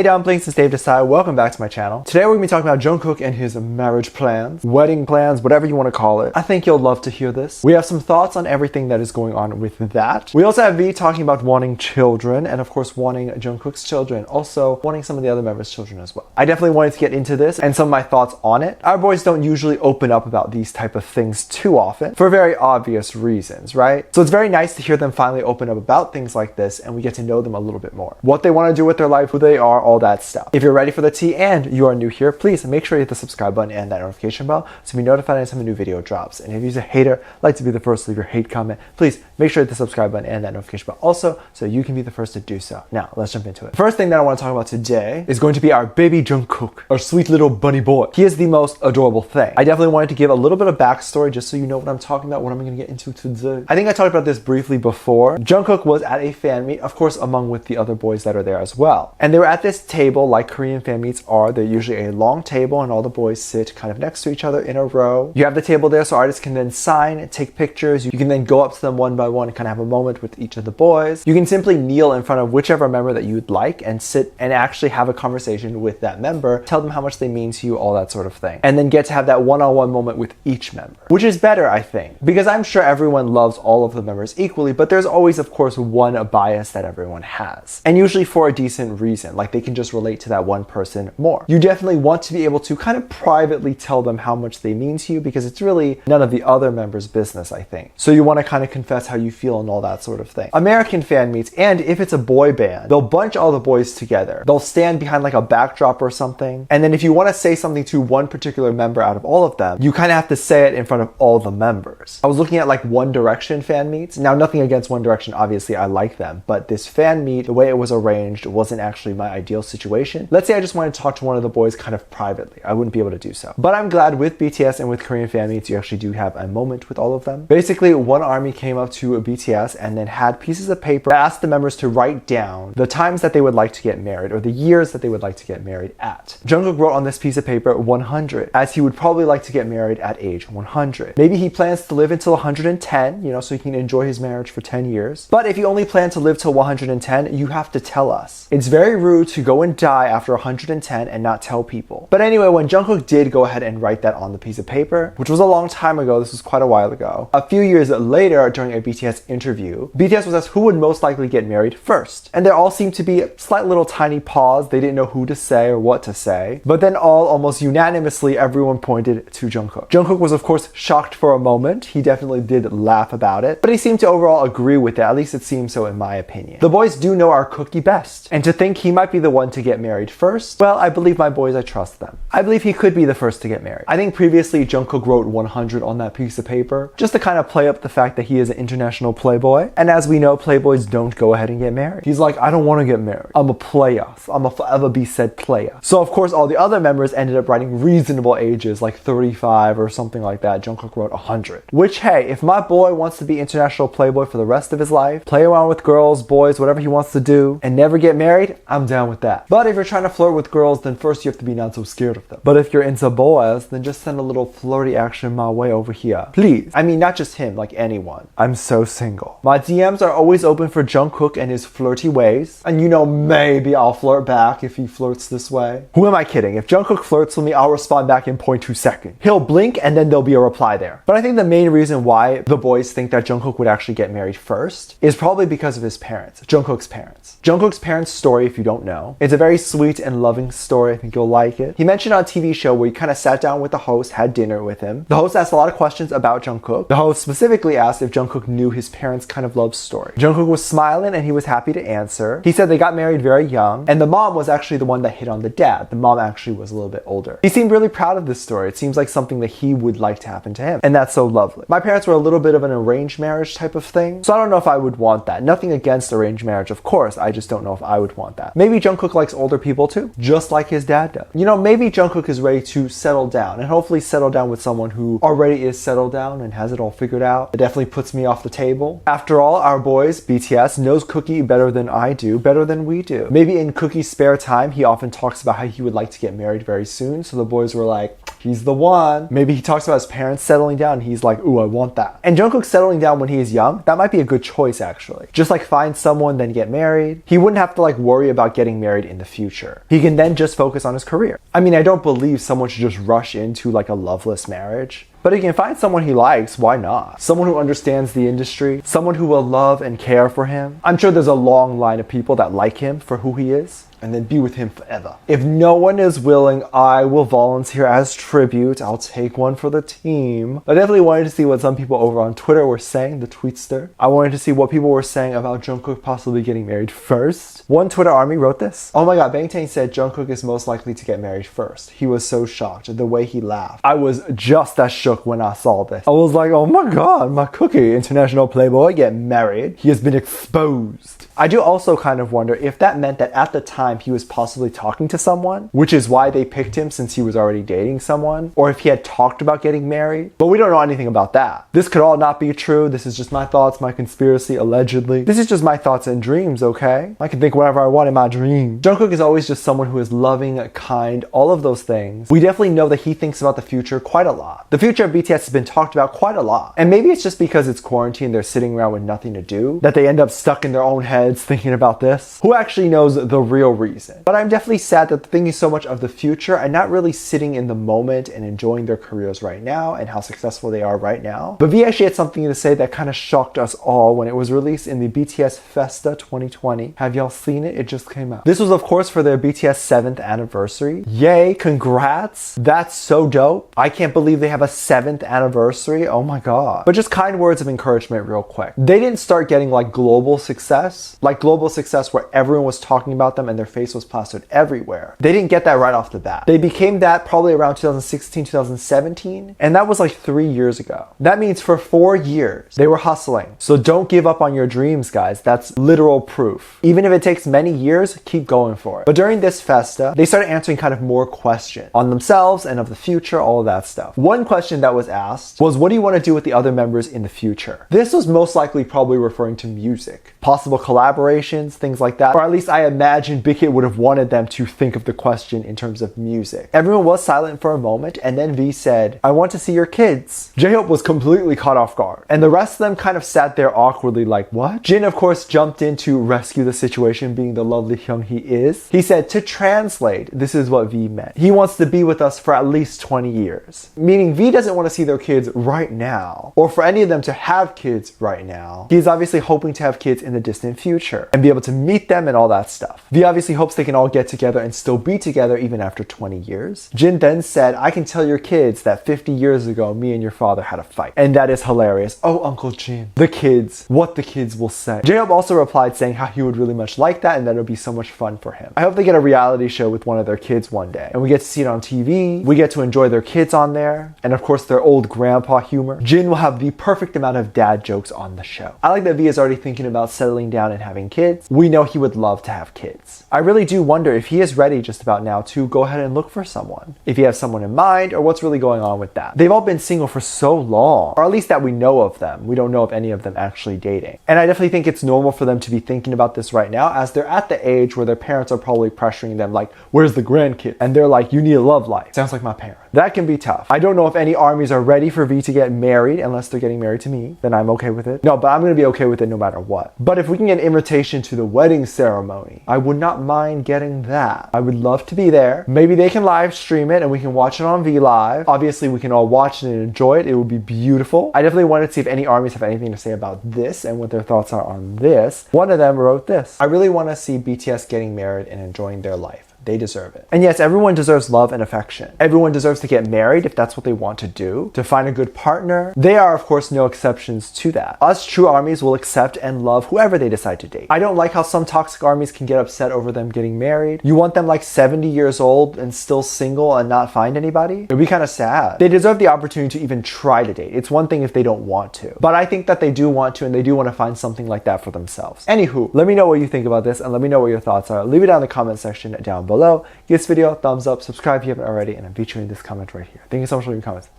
Hey dumplings, it's Dave Desai. Welcome back to my channel. Today we're going to be talking about Jungkook and his marriage plans, wedding plans, whatever you want to call it. I think you'll love to hear this. We have some thoughts on everything that is going on with that. We also have V talking about wanting children and of course wanting Jungkook's children, also wanting some of the other members' children as well. I definitely wanted to get into this and some of my thoughts on it. Our boys don't usually open up about these type of things too often for very obvious reasons, right? So it's very nice to hear them finally open up about things like this and we get to know them a little bit more. What they want to do with their life, who they are, all that stuff. If you're ready for the tea and you are new here, please make sure you hit the subscribe button and that notification bell to be notified anytime a new video drops. And if you're a hater, like to be the first to leave your hate comment, please make sure you hit the subscribe button and that notification bell also so you can be the first to do so. Now, let's jump into it. First thing that I want to talk about today is going to be our baby Jungkook, our sweet little bunny boy. He is the most adorable thing. I definitely wanted to give a little bit of backstory just so you know what I'm talking about, what I'm going to get into today. I think I talked about this briefly before. Jungkook was at a fan meet, of course, along with the other boys that are there as well. And they were at this table like Korean fan meets are. They're usually a long table and all the boys sit kind of next to each other in a row. You have the table there so artists can then sign, take pictures. You can then go up to them one by one and kind of have a moment with each of the boys. You can simply kneel in front of whichever member that you'd like and sit and actually have a conversation with that member, tell them how much they mean to you, all that sort of thing. And then get to have that one-on-one moment with each member, which is better, I think, because I'm sure everyone loves all of the members equally, but there's always, of course, one bias that everyone has. And usually for a decent reason, like they can just relate to that one person more. You definitely want to be able to kind of privately tell them how much they mean to you because it's really none of the other members' business, I think. So you want to kind of confess how you feel and all that sort of thing. American fan meets, and if it's a boy band, they'll bunch all the boys together. They'll stand behind like a backdrop or something. And then if you want to say something to one particular member out of all of them, you kind of have to say it in front of all the members. I was looking at like One Direction fan meets. Now, nothing against One Direction, obviously I like them, but this fan meet, the way it was arranged wasn't actually my ideal situation. Let's say I just wanted to talk to one of the boys kind of privately. I wouldn't be able to do so. But I'm glad with BTS and with Korean fan meets, you actually do have a moment with all of them. Basically, one army came up to BTS and then had pieces of paper that asked the members to write down the times that they would like to get married or the years that they would like to get married at. Jungkook wrote on this piece of paper 100, as he would probably like to get married at age 100. Maybe he plans to live until 110, so he can enjoy his marriage for 10 years. But if you only plan to live till 110, you have to tell us. It's very rude to go and die after 110 and not tell people. But anyway, when Jungkook did go ahead and write that on the piece of paper, which was a long time ago, this was quite a while ago, a few years later during a BTS interview, BTS was asked who would most likely get married first. And there all seemed to be a slight little tiny pause. They didn't know who to say or what to say. But then almost unanimously, everyone pointed to Jungkook. Jungkook was of course shocked for a moment. He definitely did laugh about it, but he seemed to overall agree with it. At least it seemed so in my opinion. The boys do know our Cookie best. And to think he might be the one to get married first, well, I believe my boys, I trust them. I believe he could be the first to get married. I think previously Jungkook wrote 100 on that piece of paper, just to kind of play up the fact that he is an international playboy. And as we know, playboys don't go ahead and get married. He's like, I don't want to get married. I'm a player. I'm a forever be said player. So of course, all the other members ended up writing reasonable ages, like 35 or something like that. Jungkook wrote 100. Which, hey, if my boy wants to be international playboy for the rest of his life, play around with girls, boys, whatever he wants to do, and never get married, I'm down with that. But if you're trying to flirt with girls, then first you have to be not so scared of them. But if you're into boys, then just send a little flirty action my way over here. Please. I mean, not just him, like anyone. I'm so single. My DMs are always open for Jungkook and his flirty ways. And maybe I'll flirt back if he flirts this way. Who am I kidding? If Jungkook flirts with me, I'll respond back in 0.2 seconds. He'll blink and then there'll be a reply there. But I think the main reason why the boys think that Jungkook would actually get married first is probably because of his parents, Jungkook's parents. Jungkook's parents' story, if you don't know, it's a very sweet and loving story. I think you'll like it. He mentioned on a TV show where he kind of sat down with the host, had dinner with him. The host asked a lot of questions about Jungkook. The host specifically asked if Jungkook knew his parents' kind of love story. Jungkook was smiling and he was happy to answer. He said they got married very young and the mom was actually the one that hit on the dad. The mom actually was a little bit older. He seemed really proud of this story. It seems like something that he would like to happen to him. And that's so lovely. My parents were a little bit of an arranged marriage type of thing. So I don't know if I would want that. Nothing against arranged marriage, of course. I just don't know if I would want that. Maybe Jungkook likes older people too, just like his dad does. Maybe Jungkook is ready to settle down and hopefully settle down with someone who already is settled down and has it all figured out. It definitely puts me off the table. After all, our boys, BTS, knows Cookie better than I do, better than we do. Maybe in Cookie's spare time, he often talks about how he would like to get married very soon, so the boys were like, he's the one. Maybe he talks about his parents settling down and he's like, ooh, I want that. And Jungkook settling down when he is young, that might be a good choice actually. Just like find someone, then get married. He wouldn't have to like worry about getting married in the future. He can then just focus on his career. I mean, I don't believe someone should just rush into like a loveless marriage. But he can find someone he likes, why not? Someone who understands the industry, someone who will love and care for him. I'm sure there's a long line of people that like him for who he is, and then be with him forever. If no one is willing, I will volunteer as tribute. I'll take one for the team. I definitely wanted to see what some people over on Twitter were saying, the tweetster. I wanted to see what people were saying about Jungkook possibly getting married first. One Twitter army wrote this. Oh my god, Bangtan said Jungkook is most likely to get married first. He was so shocked, the way he laughed. I was just as shook when I saw this. I was like, oh my god, my Cookie, international playboy, get married. He has been exposed. I do also kind of wonder if that meant that at the time he was possibly talking to someone, which is why they picked him since he was already dating someone, or if he had talked about getting married. But we don't know anything about that. This could all not be true. This is just my thoughts, my conspiracy, allegedly. This is just my thoughts and dreams, okay? I can think whatever I want in my dream. Jungkook is always just someone who is loving, kind, all of those things. We definitely know that he thinks about the future quite a lot. The future of BTS has been talked about quite a lot. And maybe it's just because it's quarantine, they're sitting around with nothing to do, that they end up stuck in their own heads thinking about this. Who actually knows the real reason? But I'm definitely sad that they're thinking so much of the future and not really sitting in the moment and enjoying their careers right now and how successful they are right now. But V actually had something to say that kind of shocked us all when it was released in the BTS Festa 2020. Have y'all seen it? It just came out. This was of course for their BTS 7th anniversary. Yay, congrats. That's so dope. I can't believe they have a 7th anniversary. Oh my god. But just kind words of encouragement real quick. They didn't start getting like global success where everyone was talking about them and their face was plastered everywhere. They didn't get that right off the bat. They became that probably around 2016, 2017, and that was like 3 years ago. That means for 4 years, they were hustling. So don't give up on your dreams, guys. That's literal proof. Even if it takes many years, keep going for it. But during this Festa, they started answering kind of more questions on themselves and of the future, all of that stuff. One question that was asked was, what do you want to do with the other members in the future? This was most likely probably referring to music. Possible collaborations, things like that. Or at least I imagine Big Hit would have wanted them to think of the question in terms of music. Everyone was silent for a moment and then V said, I want to see your kids. J-Hope was completely caught off guard. And the rest of them kind of sat there awkwardly like, what? Jin of course jumped in to rescue the situation, being the lovely Hyung he is. He said, to translate, this is what V meant. He wants to be with us for at least 20 years. Meaning V doesn't want to see their kids right now, or for any of them to have kids right now. He's obviously hoping to have kids in the distant future and be able to meet them and all that stuff. V obviously hopes they can all get together and still be together even after 20 years. Jin then said, I can tell your kids that 50 years ago, me and your father had a fight. And that is hilarious. Oh, Uncle Jin. The kids. What the kids will say. J-Hope also replied saying how he would really much like that and that it would be so much fun for him. I hope they get a reality show with one of their kids one day. And we get to see it on TV. We get to enjoy their kids on there. And of course, their old grandpa humor. Jin will have the perfect amount of dad jokes on the show. I like that V is already thinking about settling down and having kids. We know he would love to have kids. I really do wonder if he is ready just about now to go ahead and look for someone. If he has someone in mind or what's really going on with that. They've all been single for so long, or at least that we know of them. We don't know of any of them actually dating. And I definitely think it's normal for them to be thinking about this right now as they're at the age where their parents are probably pressuring them like, where's the grandkid? And they're like, you need a love life. Sounds like my parents. That can be tough. I don't know if any armies are ready for V to get married unless they're getting married to me. Then I'm okay with it. No, but I'm going to be okay with it no matter what. But if we can get an invitation to the wedding ceremony, I would not mind getting that. I would love to be there. Maybe they can live stream it and we can watch it on V Live. Obviously, we can all watch it and enjoy it. It would be beautiful. I definitely wanted to see if any armies have anything to say about this and what their thoughts are on this. One of them wrote this. I really want to see BTS getting married and enjoying their life. They deserve it. And yes, everyone deserves love and affection. Everyone deserves to get married if that's what they want to do, to find a good partner. They are, of course, no exceptions to that. Us true armies will accept and love whoever they decide to date. I don't like how some toxic armies can get upset over them getting married. You want them like 70 years old and still single and not find anybody? It'd be kind of sad. They deserve the opportunity to even try to date. It's one thing if they don't want to. But I think that they do want to and they do want to find something like that for themselves. Anywho, let me know what you think about this and let me know what your thoughts are. Leave it down in the comment section down below. Give this video a thumbs up, subscribe if you haven't already, and I'm featuring this comment right here. Thank you so much for leaving comments.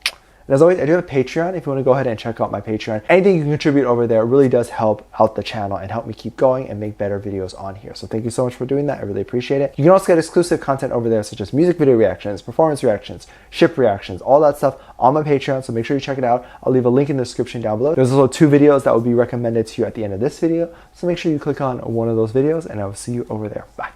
And as always, I do have a Patreon if you want to go ahead and check out my Patreon. Anything you can contribute over there really does help out the channel and help me keep going and make better videos on here. So thank you so much for doing that. I really appreciate it. You can also get exclusive content over there, such as music video reactions, performance reactions, ship reactions, all that stuff on my Patreon. So make sure you check it out. I'll leave a link in the description down below. There's also 2 videos that will be recommended to you at the end of this video. So make sure you click on one of those videos and I will see you over there. Bye.